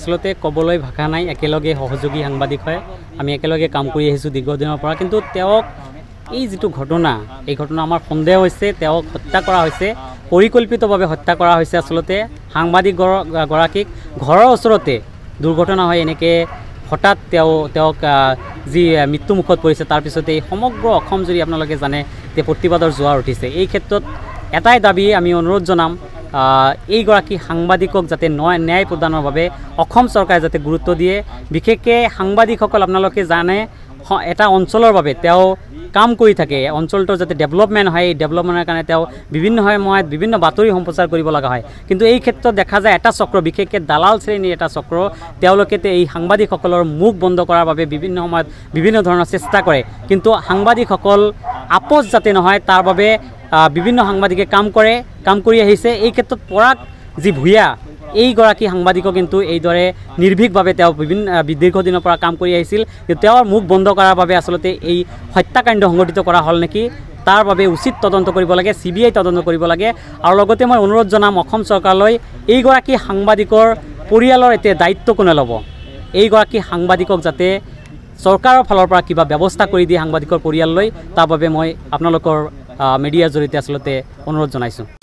আসলতে ক'বলৈ ভাষা নাই একেলগে সহযোগী সাংবাদিক হয় আমি একেলগে কাম কৰি আহিছোঁ দীৰ্ঘদিনৰ পৰা কিন্তু তেওঁক এই যিটো ঘটনা এই ঘটনা আমাৰ সন্দেহ হৈছে তেওঁক হত্যা কৰা হৈছে পৰিকল্পিতভাৱে হত্যা কৰা হৈছে আসলতে সাংবাদিক গৰাকীক ঘৰৰ ওচৰতে দুৰ্ঘটনা হয় এনেকৈ হঠাৎ তেওঁক যি মৃত্যুমুখত পৰিছে তাৰ পিছতে সমগ্ৰ অসম জুৰি আপোনালোকে জানে যে প্ৰতিবাদৰ জোৱাৰ উঠিছে এই ক্ষেত্ৰত এটাই দাবী আমি অনুৰোধ জনাম এইগৰাকী সাংবাদিকক যাতে ন্যায় প্ৰদানৰ বাবে অসম চৰকাৰে যাতে গুৰুত্ব দিয়ে বিশেষকৈ সাংবাদিকসকল আপোনালোকে জানে এটা অঞ্চলৰ বাবে তেওঁ কাম কৰি থাকে অঞ্চলটোৰ যাতে ডেভেলপমেণ্ট হয় এই ডেভেলপমেণ্টৰ কাৰণে তেওঁ বিভিন্ন সময়ত বিভিন্ন বাতৰি সম্প্ৰচাৰ কৰিব লগা হয় কিন্তু এই ক্ষেত্ৰত দেখা যায় এটা চক্ৰ বিশেষকৈ দালাল শ্ৰেণীৰ এটা চক্ৰ তেওঁলোকে এই সাংবাদিকসকলৰ মুখ বন্ধ কৰাৰ বাবে বিভিন্ন সময়ত বিভিন্ন ধৰণৰ চেষ্টা কৰে কিন্তু সাংবাদিকসকল আপোচ যাতে নহয় তাৰ বাবে বিভিন্ন সাংবাদিকে কাম কৰি আহিছে এই ক্ষেত্ৰত পৰাগ যি ভূঞা এইগৰাকী সাংবাদিকক কিন্তু এইদৰে নিৰ্ভীকভাৱে তেওঁ দীৰ্ঘদিনৰ পৰা কাম কৰি আহিছিল কিন্তু তেওঁৰ মুখ বন্ধ কৰাৰ বাবে আচলতে এই হত্যাকাণ্ড সংঘটিত কৰা হ'ল নেকি তাৰ বাবে উচিত তদন্ত কৰিব লাগে CBI তদন্ত কৰিব লাগে আৰু লগতে মই অনুৰোধ জনাম অসম চৰকাৰলৈ এইগৰাকী সাংবাদিকৰ পৰিয়ালৰ এতিয়া দায়িত্ব কোনে ল'ব এইগৰাকী সাংবাদিকক যাতে চৰকাৰৰ ফালৰ পৰা কিবা ব্যৱস্থা কৰি দিয়ে সাংবাদিকৰ পৰিয়াললৈ তাৰ বাবে মই আপোনালোকৰ মিডিয়াৰ জৰিয়তে আচলতে অনুৰোধ জনাইছোঁ।